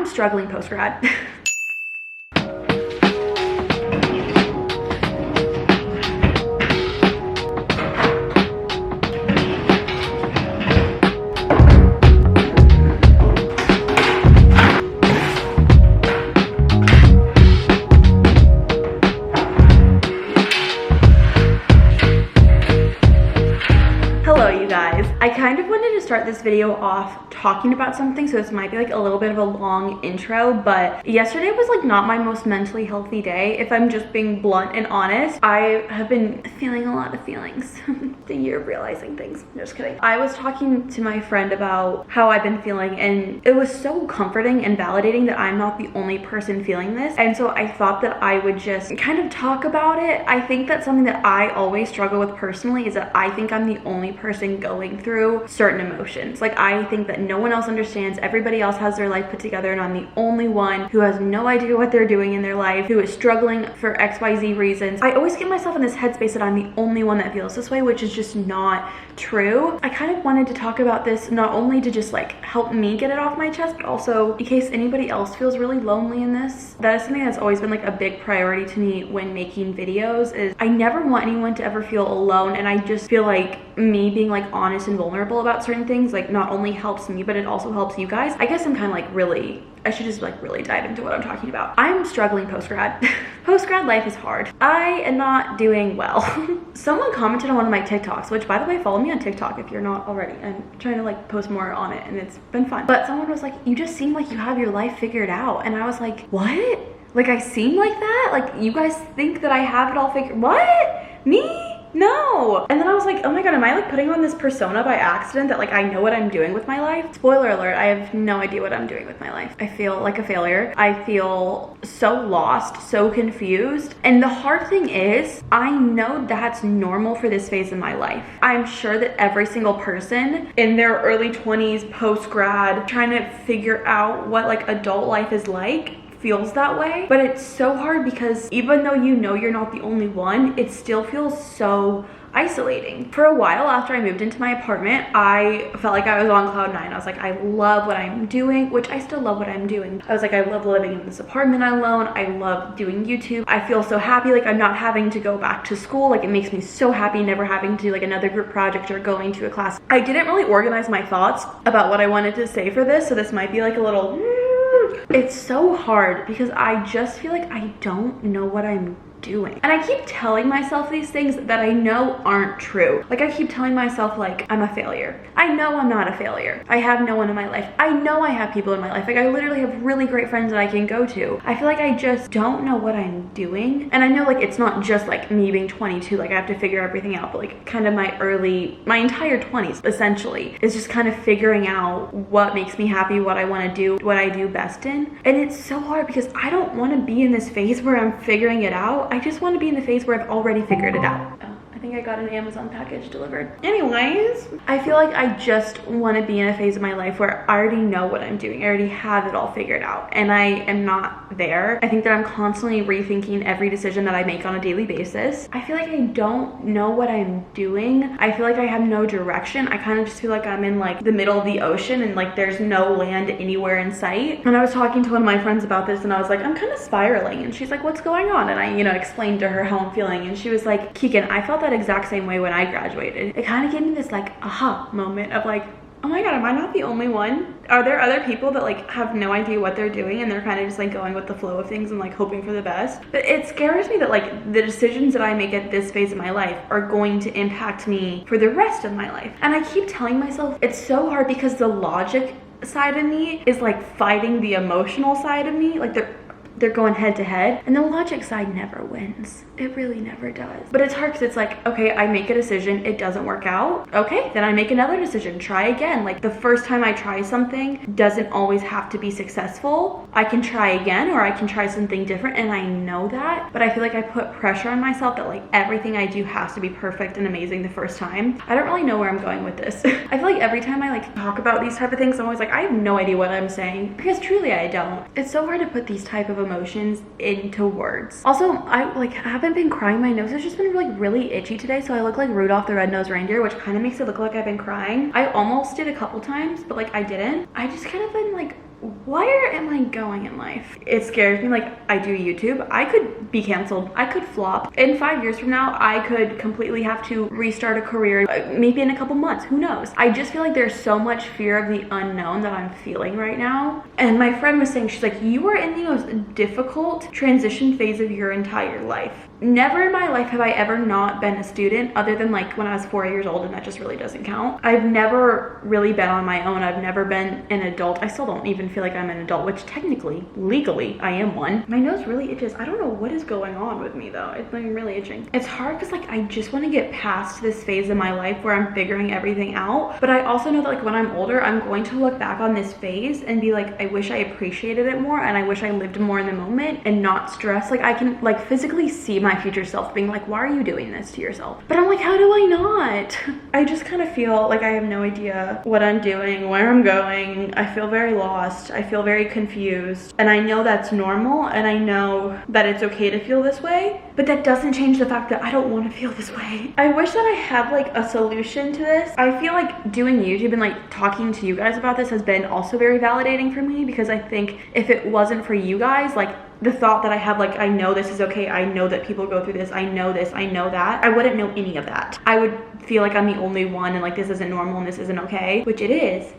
I'm struggling post-grad. Hello, you guys. I kind of wanted to start this video off talking about something, so this might be like a little bit of a long intro, but yesterday was like not my most mentally healthy day. If I'm just being blunt and honest, I have been feeling a lot of feelings. The year of realizing things. I'm just kidding. I was talking to my friend about how I've been feeling, and it was so comforting and validating that I'm not the only person feeling this. And so I thought that I would just kind of talk about it. I think that's something that I always struggle with personally, is that I think I'm the only person going through certain emotions. Like, I think that no one else understands. Everybody else has their life put together, and I'm the only one who has no idea what they're doing in their life, who is struggling for XYZ reasons. I always get myself in this headspace that I'm the only one that feels this way, which is just not true. I kind of wanted to talk about this not only to just like help me get it off my chest, but also in case anybody else feels really lonely in this. That is something that's always been like a big priority to me when making videos, is I never want anyone to ever feel alone. And I just feel like me being like honest and vulnerable about certain things like not only helps me, but it also helps you guys. I guess I'm kind of like I should just like really dive into what I'm talking about. I'm struggling post-grad. Post-grad life is hard. I am not doing well. Someone commented on one of my TikToks, which by the way, follow me on TikTok if you're not already. I'm trying to like post more on it and it's been fun. But someone was like, you just seem like you have your life figured out. And I was like, what? Like, I seem like that? Like, you guys think that I have it all figured? What? Me? No. And then I was like, oh my god, am I like putting on this persona by accident that like I know what I'm doing with my life? Spoiler alert, I have no idea what I'm doing with my life. I feel like a failure. I feel so lost, so confused. And the hard thing is, I know that's normal for this phase in my life. I'm sure that every single person in their early 20s, post-grad, trying to figure out what like adult life is like, feels that way. But it's so hard because even though you know you're not the only one, it still feels so isolating. For a while after I moved into my apartment, I felt like I was on cloud nine. I was like, I love what I'm doing, which I still love what I'm doing. I was like, I love living in this apartment alone. I love doing YouTube. I feel so happy, like I'm not having to go back to school. Like, it makes me so happy never having to do like another group project or going to a class. I didn't really organize my thoughts about what I wanted to say for this, so this might be like a little it's so hard because I just feel like I don't know what I'm doing. And I keep telling myself these things that I know aren't true. Like, I keep telling myself like I'm a failure. I know I'm not a failure. I have no one in my life. I know I have people in my life. Like, I literally have really great friends that I can go to. I feel like I just don't know what I'm doing. And I know like it's not just like me being 22, like I have to figure everything out, but like kind of my entire 20s essentially is just kind of figuring out what makes me happy, what I want to do, what I do best in. And it's so hard because I don't want to be in this phase where I'm figuring it out. I just want to be in the phase where I've already figured it out. Oh, I think I got an Amazon package delivered. Anyways, I feel like I just want to be in a phase of my life where I already know what I'm doing. I already have it all figured out, and I am not there. I think that I'm constantly rethinking every decision that I make on a daily basis. I feel like I don't know what I'm doing. I feel like I have no direction. I kind of just feel like I'm in like the middle of the ocean and like there's no land anywhere in sight. And I was talking to one of my friends about this and I was like, I'm kind of spiraling. And she's like, what's going on? And I, explained to her how I'm feeling. And she was like, Keegan, I felt that exact same way when I graduated. It kind of gave me this like aha moment of like, oh my god, am I not the only one? Are there other people that like have no idea what they're doing and they're kind of just like going with the flow of things and like hoping for the best? But it scares me that like the decisions that I make at this phase of my life are going to impact me for the rest of my life. And I keep telling myself it's so hard because the logic side of me is like fighting the emotional side of me. Like they're going head to head, and the logic side never wins. It really never does. But it's hard because it's like, okay, I make a decision, it doesn't work out. Okay, then I make another decision, try again. Like, the first time I try something doesn't always have to be successful. I can try again, or I can try something different, and I know that. But I feel like I put pressure on myself that like everything I do has to be perfect and amazing the first time. I don't really know where I'm going with this. I feel like every time I like talk about these type of things, I'm always like, I have no idea what I'm saying, because truly I don't. It's so hard to put these type of emotions into words. Also, I like haven't been crying. My nose has just been like really itchy today, so I look like Rudolph the Red-Nosed Reindeer, which kind of makes it look like I've been crying. I almost did a couple times, but like I didn't. I just kind of been like where am I going in life? It scares me. Like, I do YouTube. I could be canceled. I could flop. In 5 years from now, I could completely have to restart a career, maybe in a couple months. Who knows? I just feel like there's so much fear of the unknown that I'm feeling right now. And my friend was saying, she's like, you are in the most difficult transition phase of your entire life. Never in my life have I ever not been a student, other than like when I was 4 years old, and that just really doesn't count. I've never really been on my own. I've never been an adult. I still don't even feel like I'm an adult, which technically, legally, I am one. My nose really itches. I don't know what is going on with me though. It's like really itching. It's hard because like I just want to get past this phase in my life where I'm figuring everything out. But I also know that like when I'm older, I'm going to look back on this phase and be like, I wish I appreciated it more, and I wish I lived more in the moment and not stress. Like I can like physically see my future self being like, why are you doing this to yourself? But I'm like, how do I not? I just kind of feel like I have no idea what I'm doing, where I'm going. I feel very lost. I feel very confused. And I know that's normal, and I know that it's okay to feel this way, but that doesn't change the fact that I don't want to feel this way. I wish that I had like a solution to this. I feel like doing YouTube and like talking to you guys about this has been also very validating for me, because I think if it wasn't for you guys, like the thought that I have, like, I know this is okay, I know that people go through this, I know this, I know that, I wouldn't know any of that. I would feel like I'm the only one and like this isn't normal and this isn't okay, which it is.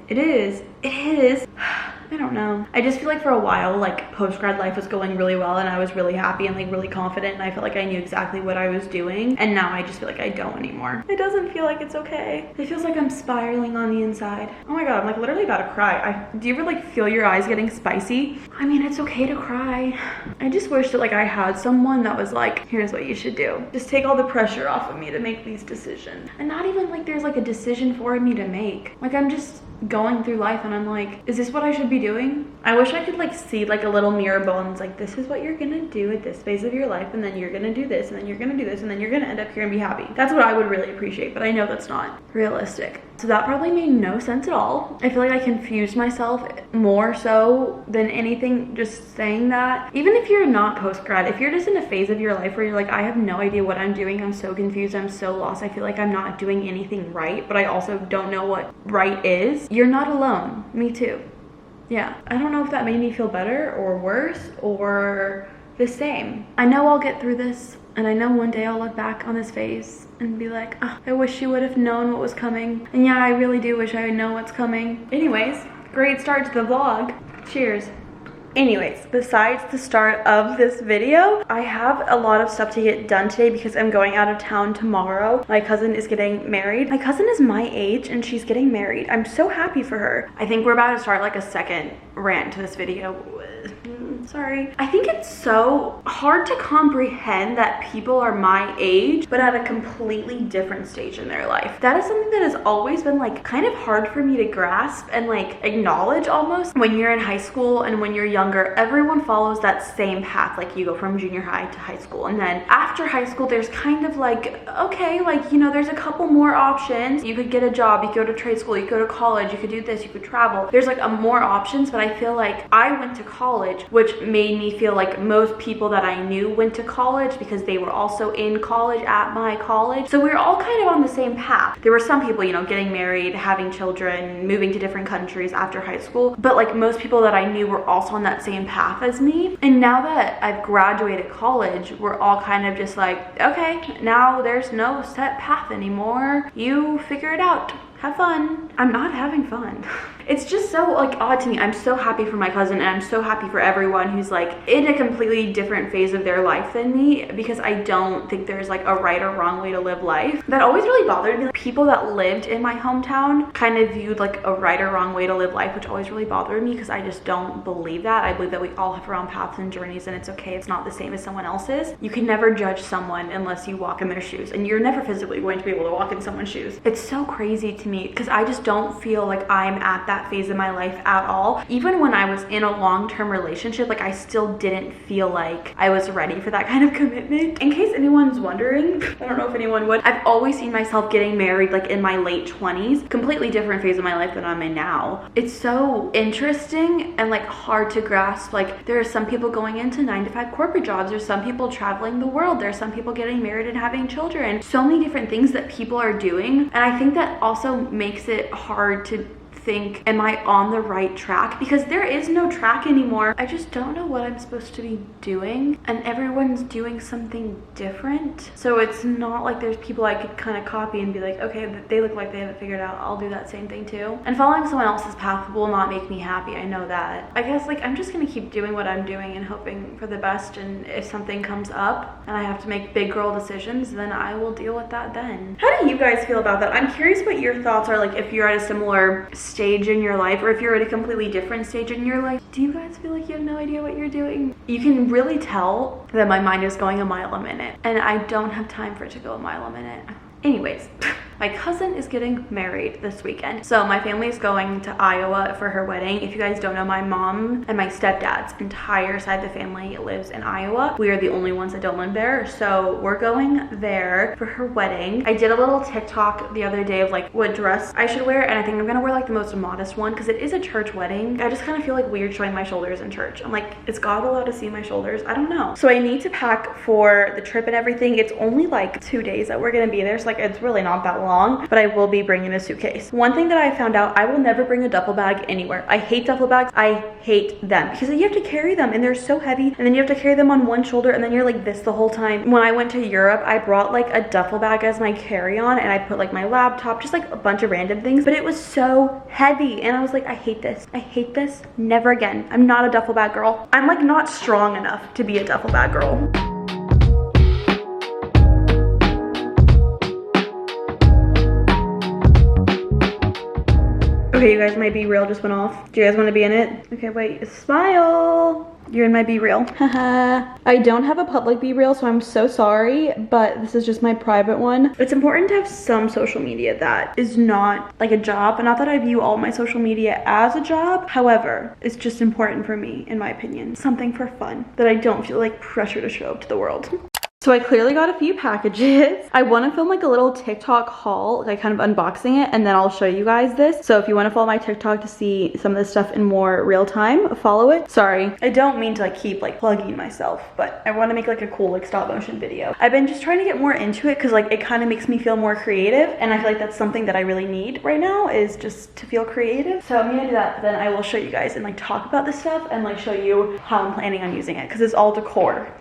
I don't know. I just feel like for a while, like post-grad life was going really well and I was really happy and like really confident, and I felt like I knew exactly what I was doing, and now I just feel like I don't anymore. It doesn't feel like it's okay. It feels like I'm spiraling on the inside. Oh my god, I'm like literally about to cry. Do you ever like feel your eyes getting spicy? I mean, it's okay to cry. I just wish that like I had someone that was like, here's what you should do. Just take all the pressure off of me to make these decisions. And not even like there's like a decision for me to make. Like I'm just going through life and I'm like, is this what I should be doing? I wish I could like see like a little mirror bones, like this is what you're gonna do at this phase of your life, and then you're gonna do this, and then you're gonna do this, and then you're gonna end up here and be happy. That's what I would really appreciate, but I know that's not realistic. So that probably made no sense at all. I feel like I confused myself more so than anything just saying that. Even if you're not post-grad, if you're just in a phase of your life where you're like, I have no idea what I'm doing, I'm so confused, I'm so lost, I feel like I'm not doing anything right, but I also don't know what right is, you're not alone. Me too. Yeah, I don't know if that made me feel better or worse or the same. I know I'll get through this, and I know one day I'll look back on this phase and be like, oh, I wish you would have known what was coming. And yeah, I really do wish I would know what's coming. Anyways, great start to the vlog. Cheers. Anyways, besides the start of this video, I have a lot of stuff to get done today because I'm going out of town tomorrow. My cousin is getting married. My cousin is my age and she's getting married. I'm so happy for her. I think we're about to start like a second rant to this video. Sorry. I think it's so hard to comprehend that people are my age, but at a completely different stage in their life. That is something that has always been like kind of hard for me to grasp and like acknowledge almost. When you're in high school and when you're younger, everyone follows that same path. Like you go from junior high to high school, and then after high school, there's kind of like, okay, like, you know, there's a couple more options. You could get a job, you could go to trade school, you could go to college, you could do this, you could travel. There's like more options, but I feel like I went to college, which made me feel like most people that I knew went to college because they were also in college at my college. So we were all kind of on the same path. There were some people, you know, getting married, having children, moving to different countries after high school, but like most people that I knew were also on that same path as me. And now that I've graduated college, we're all kind of just like, okay, now there's no set path anymore. You figure it out. Have fun. I'm not having fun. It's just so like odd to me. I'm so happy for my cousin, and I'm so happy for everyone who's like in a completely different phase of their life than me, because I don't think there's like a right or wrong way to live life. That always really bothered me. Like, people that lived in my hometown kind of viewed like a right or wrong way to live life, which always really bothered me because I just don't believe that. I believe that we all have our own paths and journeys, and it's okay. It's not the same as someone else's. You can never judge someone unless you walk in their shoes, and you're never physically going to be able to walk in someone's shoes. It's so crazy to me because I just don't feel like I'm at that phase of my life at all. Even when I was in a long-term relationship, like I still didn't feel like I was ready for that kind of commitment. In case anyone's wondering, I don't know if anyone would, I've always seen myself getting married like in my late 20s, completely different phase of my life than I'm in now. It's so interesting and like hard to grasp. Like there are some people going into 9-to-5 corporate jobs, there's some people traveling the world, there's some people getting married and having children, so many different things that people are doing. And I think that also makes it hard to think, am I on the right track? Because there is no track anymore. I just don't know what I'm supposed to be doing, and everyone's doing something different. So it's not like there's people I could kind of copy and be like, okay, they look like they have it figured out, I'll do that same thing too. And following someone else's path will not make me happy, I know that. I guess like I'm just gonna keep doing what I'm doing and hoping for the best, and if something comes up and I have to make big girl decisions, then I will deal with that then. How do you guys feel about that? I'm curious what your thoughts are, like if you're at a similar stage in your life or if you're at a completely different stage in your life. Do you guys feel like you have no idea what you're doing? You can really tell that my mind is going a mile a minute, and I don't have time for it to go a mile a minute. Anyways, my cousin is getting married this weekend. So my family is going to Iowa for her wedding. If you guys don't know, my mom and my stepdad's entire side of the family lives in Iowa. We are the only ones that don't live there. So we're going there for her wedding. I did a little TikTok the other day of like what dress I should wear, and I think I'm gonna wear like the most modest one because it is a church wedding. I just kind of feel like weird showing my shoulders in church. I'm like, is God allowed to see my shoulders? I don't know. So I need to pack for the trip and everything. It's only like 2 days that we're gonna be there. So like it's really not that long, but I will be bringing a suitcase. One thing that I found out, I will never bring a duffel bag anywhere. I hate duffel bags. I hate them because you have to carry them and they're so heavy, and then you have to carry them on one shoulder, and then you're like this the whole time. When I went to Europe, I brought like a duffel bag as my carry-on, and I put like my laptop, just like a bunch of random things, but it was so heavy, and I was like, I hate this. I hate this. Never again. I'm not a duffel bag girl. I'm like not strong enough to be a duffel bag girl. Okay, you guys, my Be Real just went off. Do you guys want to be in it? Okay, wait, smile. You're in my Be Real. Haha. I don't have a public Be Real, so I'm so sorry, but this is just my private one. It's important to have some social media that is not like a job. Not that I view all my social media as a job. However, it's just important for me, in my opinion. Something for fun that I don't feel like pressure to show up to the world. So I clearly got a few packages. I want to film like a little TikTok haul, like kind of unboxing it, and then I'll show you guys this. So if you want to follow my TikTok to see some of this stuff in more real time, follow it. Sorry, I don't mean to like keep like plugging myself, but I want to make like a cool like stop motion video. I've been just trying to get more into it because like it kind of makes me feel more creative, and I feel like that's something that I really need right now, is just to feel creative. So I'm gonna do that, then I will show you guys and like talk about this stuff and like show you how I'm planning on using it, because it's all decor.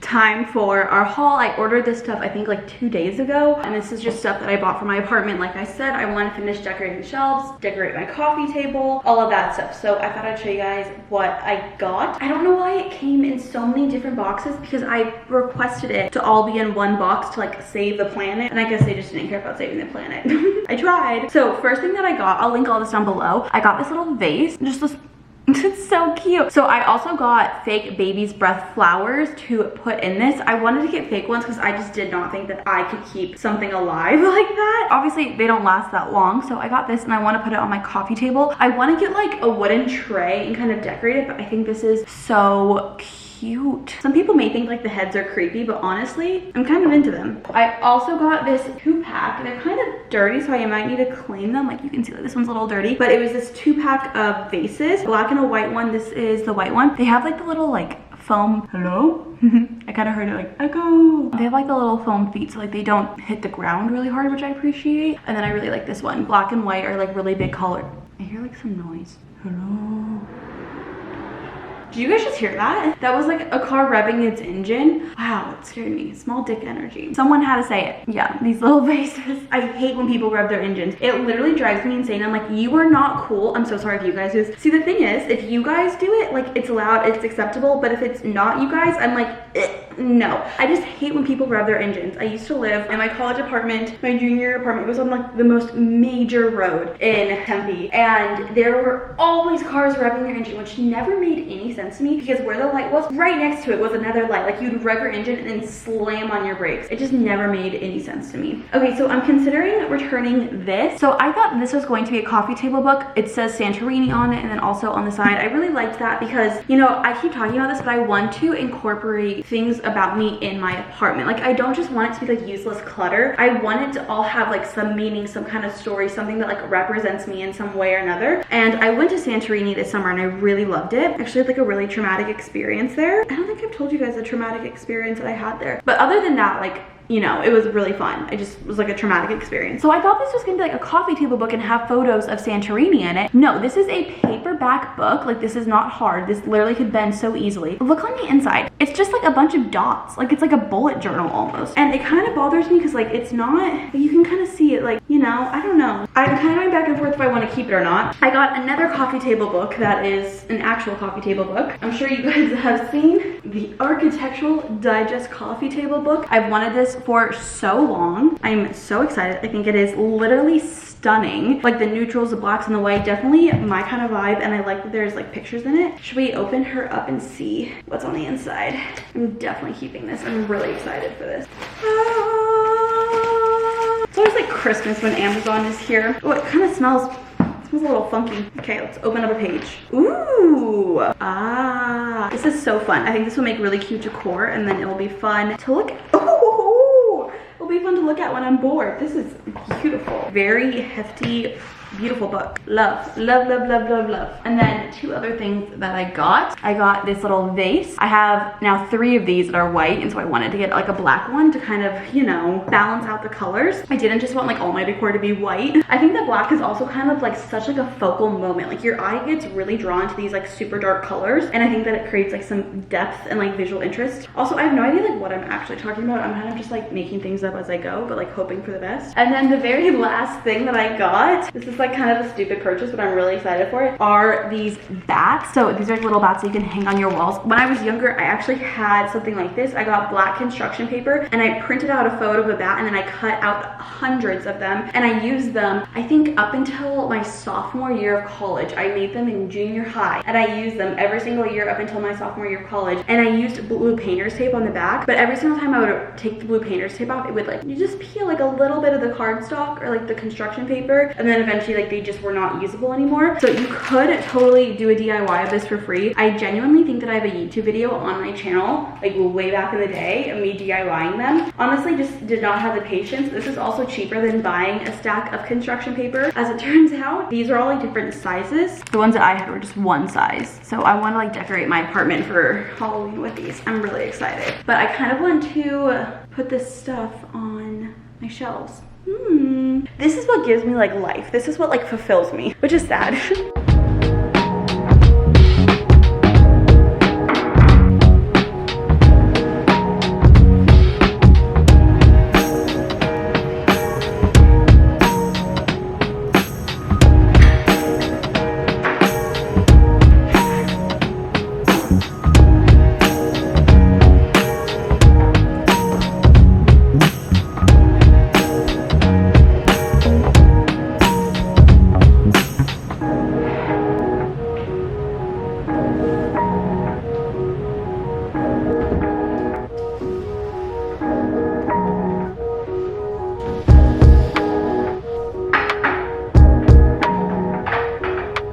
Time for our haul. I ordered this stuff I think like 2 days ago, and this is just stuff that I bought for my apartment. Like I said, I want to finish decorating shelves, decorate my coffee table, all of that stuff. So I thought I'd show you guys what I got. I don't know why it came in so many different boxes, because I requested it to all be in one box to like save the planet, and I guess they just didn't care about saving the planet. I tried. So first thing that I got, I'll link all this down below. I got this little vase, just this. It's so cute. So I also got fake baby's breath flowers to put in this. I wanted to get fake ones because I just did not think that I could keep something alive like that. Obviously they don't last that long, so I got this and I want to put it on my coffee table. I want to get like a wooden tray and kind of decorate it, but I think this is so cute. Some people may think like the heads are creepy, but honestly, I'm kind of into them. I also got this 2-pack. They're kind of dirty, so I might need to clean them. Like you can see that this one's a little dirty, but it was this 2-pack of vases, black and a white one. This is the white one. They have like the little like foam, hello? I kind of heard it like echo. They have like the little foam feet, so like they don't hit the ground really hard, which I appreciate. And then I really like this one. Black and white are like really big color. I hear like some noise. Hello? Did you guys just hear that? That was like a car revving its engine. Wow, it scared me. Small dick energy. Someone had to say it. Yeah, these little vases. I hate when people rev their engines. It literally drives me insane. I'm like, you are not cool. I'm so sorry if you guys do this. See, the thing is, if you guys do it, like it's loud, it's acceptable. But if it's not you guys, I'm like, no. I just hate when people rev their engines. I used to live in my college apartment. My junior apartment was on like the most major road in Tempe, and there were always cars revving their engine, which never made any sense to me, because where the light was, right next to it was another light. Like you'd rev your engine and then slam on your brakes. It just never made any sense to me. Okay, so I'm considering returning this. So I thought this was going to be a coffee table book. It says Santorini on it, and then also on the side. I really liked that because, you know, I keep talking about this, but I want to incorporate things about me in my apartment. Like I don't just want it to be like useless clutter. I want it to all have like some meaning, some kind of story, something that like represents me in some way or another. And I went to Santorini this summer and I really loved it. Actually, had like a really traumatic experience there. I don't think I've told you guys the traumatic experience that I had there. But other than that, like you know, it was really fun. It just was like a traumatic experience. So I thought this was gonna be like a coffee table book and have photos of Santorini in it. No, this is a paperback book. Like, this is not hard. This literally could bend so easily. Look on the inside. It's just like a bunch of dots. Like, it's like a bullet journal almost. And it kind of bothers me because like it's not, you can kind of see it, like, you know, I don't know. I'm kind of going back and forth if I want to keep it or not. I got another coffee table book that is an actual coffee table book. I'm sure you guys have seen the Architectural Digest coffee table book. I've wanted this for so long. I'm so excited. I think it is literally stunning. Like the neutrals, the blacks, and the white, definitely my kind of vibe, and I like that there's like pictures in it. Should we open her up and see what's on the inside? I'm definitely keeping this. I'm really excited for this. It's always like Christmas when Amazon is here. Oh, it kind of smells a little funky. Okay, let's open up a page. Ooh, this is so fun. I think this will make really cute decor, and then it will be fun to look at. Oh, it'll be fun to look at when I'm bored. This is beautiful. Very hefty, beautiful book. Love, love, love, love, love, love. And then two other things that I got this little vase. I have now 3 of these that are white, and so I wanted to get like a black one to kind of, you know, balance out the colors. I didn't just want like all my decor to be white. I think that black is also kind of like such like a focal moment. Like your eye gets really drawn to these like super dark colors, and I think that it creates like some depth and like visual interest. Also, I have no idea like what I'm actually talking about. I'm kind of just like making things up as I go, but like hoping for the best. And then the very last thing that I got, this is like kind of a stupid purchase, but I'm really excited for it, are these bats. So these are little bats that you can hang on your walls. When I was younger, I actually had something like this. I got black construction paper and I printed out a photo of a bat, and then I cut out hundreds of them, and I used them, I think up until my sophomore year of college. I made them in junior high, and I used them every single year up until my sophomore year of college. And I used blue painter's tape on the back, but every single time I would take the blue painter's tape off, it would like, you just peel like a little bit of the cardstock or like the construction paper, and then eventually like they just were not usable anymore. So you could totally do a DIY of this for free. I genuinely think that I have a YouTube video on my channel, like way back in the day, of me DIYing them. Honestly, just did not have the patience. This is also cheaper than buying a stack of construction paper. As it turns out, these are all like different sizes. The ones that I had were just one size. So I want to like decorate my apartment for Halloween with these. I'm really excited. But I kind of want to put this stuff on my shelves. This is what gives me like life. This is what like fulfills me, which is sad.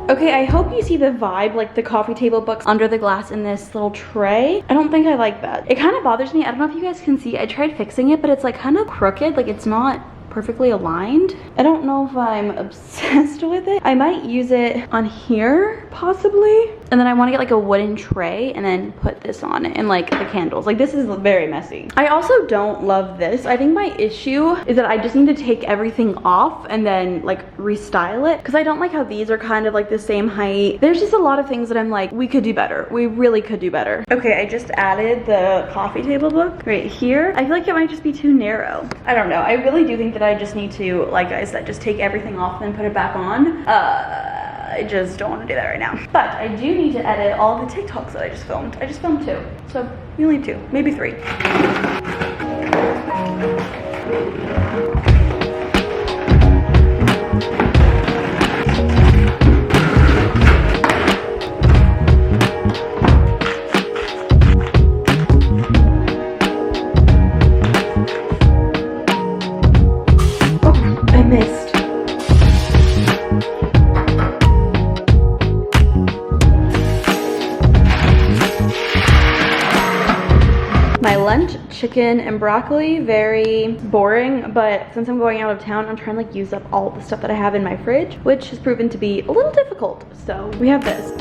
Okay, I hope you see the vibe, like the coffee table books under the glass in this little tray. I don't think I like that. It kind of bothers me. I don't know if you guys can see. I tried fixing it, but it's like kind of crooked. Like it's not perfectly aligned. I don't know if I'm obsessed with it. I might use it on here, possibly. And then I want to get like a wooden tray and then put this on it, and like the candles. Like this is very messy. I also don't love this. I think my issue is that I just need to take everything off and then like restyle it, because I don't like how these are kind of like the same height. There's just a lot of things that I'm like, we could do better. We really could do better. Okay, I just added the coffee table book right here. I feel like it might just be too narrow. I don't know. I really do think that I just need to, like I said, just take everything off and then put it back on. I just don't want to do that right now. But I do need to edit all the TikToks that I just filmed. I just filmed 2. So we only have 2, maybe 3. Chicken and broccoli, very boring, but since I'm going out of town, I'm trying to like use up all the stuff that I have in my fridge, which has proven to be a little difficult. So we have this.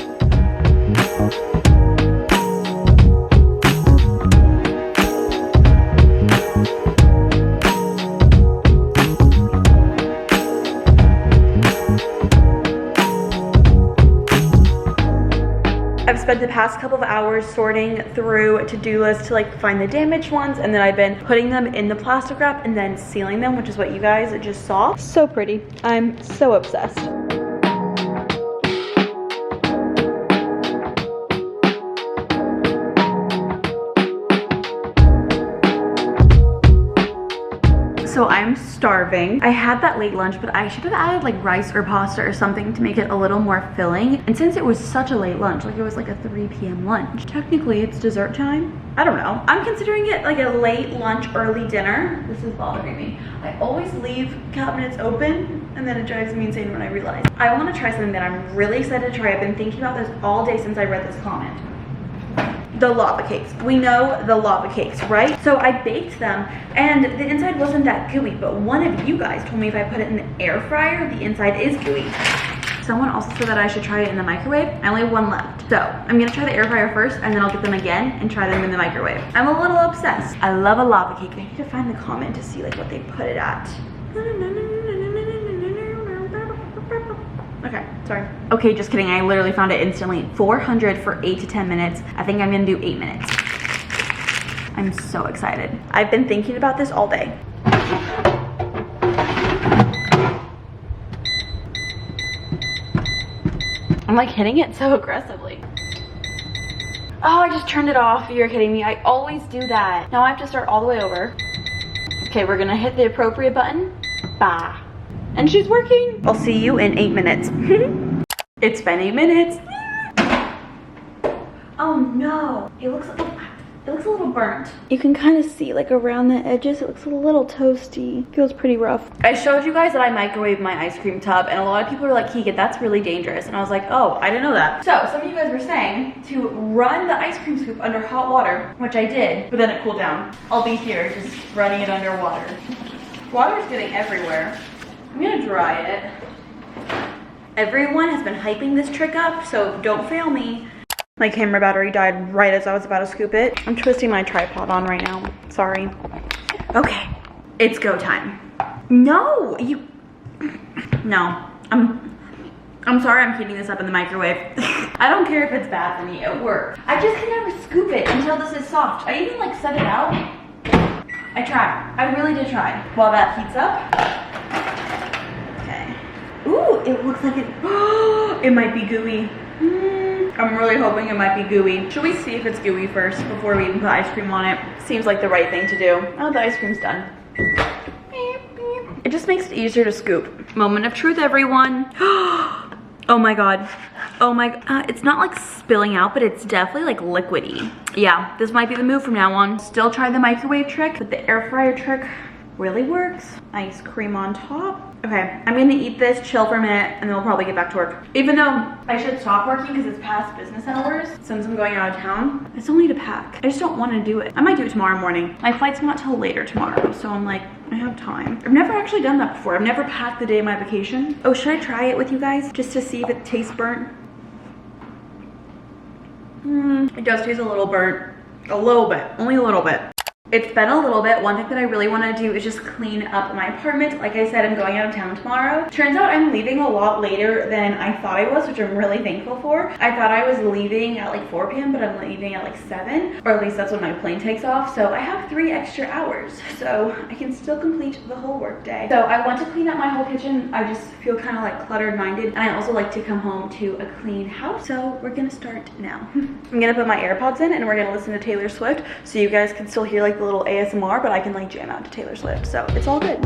past couple of hours sorting through to-do lists to like find the damaged ones, and then I've been putting them in the plastic wrap and then sealing them, which is what you guys just saw. So pretty. I'm so obsessed. So I'm starving. I had that late lunch, but I should have added like rice or pasta or something to make it a little more filling. And since it was such a late lunch, like it was like a 3 p.m. lunch, technically it's dessert time. I don't know. I'm considering it like a late lunch, early dinner. This is bothering me. I always leave cabinets open and then it drives me insane when I realize. I want to try something that I'm really excited to try. I've been thinking about this all day since I read this comment. The lava cakes. We know the lava cakes, right? So I baked them and the inside wasn't that gooey, but one of you guys told me if I put it in the air fryer, the inside is gooey. Someone also said that I should try it in the microwave. I only have one left. So I'm gonna try the air fryer first and then I'll get them again and try them in the microwave. I'm a little obsessed. I love a lava cake. I need to find the comment to see like what they put it at. Okay, sorry. Okay, just kidding. I literally found it instantly. 400 for 8 to 10 minutes. I think I'm gonna do 8 minutes. I'm so excited. I've been thinking about this all day. I'm like hitting it so aggressively. Oh, I just turned it off. You're kidding me. I always do that. Now I have to start all the way over. Okay, we're gonna hit the appropriate button. Bah. And she's working. I'll see you in 8 minutes. It's been 8 minutes. Oh no, it looks a little burnt. You can kind of see like around the edges, it looks a little toasty. Feels pretty rough. I showed you guys that I microwaved my ice cream tub and a lot of people were like, Keegan, that's really dangerous. And I was like, oh, I didn't know that. So some of you guys were saying to run the ice cream scoop under hot water, which I did, but then it cooled down. I'll be here just running it under water. Water's getting everywhere. I'm gonna dry it. Everyone has been hyping this trick up, so don't fail me. My camera battery died right as I was about to scoop it. I'm twisting my tripod on right now. Sorry. Okay, it's go time. No, no. I'm sorry I'm heating this up in the microwave. I don't care if it's bad for me, it works. I just can never scoop it until this is soft. I even like set it out. I tried, I really did try. While that heats up. Ooh, it looks like it, it might be gooey. I'm really hoping it might be gooey. Should we see if it's gooey first before we even put ice cream on it? Seems like the right thing to do. Oh, the ice cream's done. It just makes it easier to scoop. Moment of truth, everyone. Oh my God. Oh my, it's not like spilling out, but it's definitely like liquidy. Yeah, this might be the move from now on. Still try the microwave trick, but the air fryer trick really works. Ice cream on top. Okay, I'm gonna eat this, chill for a minute, and then we'll probably get back to work. Even though I should stop working because it's past business hours, since I'm going out of town, it's only to pack. I just don't wanna do it. I might do it tomorrow morning. My flight's not till later tomorrow, so I'm like, I have time. I've never actually done that before. I've never packed the day of my vacation. Oh, should I try it with you guys? Just to see if it tastes burnt? It does taste a little burnt. A little bit, only a little bit. It's been a little bit. One thing that I really want to do is just clean up my apartment. Like I said, I'm going out of town tomorrow. Turns out I'm leaving a lot later than I thought I was, which I'm really thankful for. I thought I was leaving at like 4 p.m., but I'm leaving at like 7, or at least that's when my plane takes off. So I have 3 extra hours, so I can still complete the whole work day. So I want to clean up my whole kitchen. I just feel kind of like cluttered minded, and I also like to come home to a clean house. So we're gonna start now. I'm gonna put my AirPods in and we're gonna listen to Taylor Swift, so you guys can still hear like the little ASMR, but I can like jam out to Taylor Swift, so it's all good.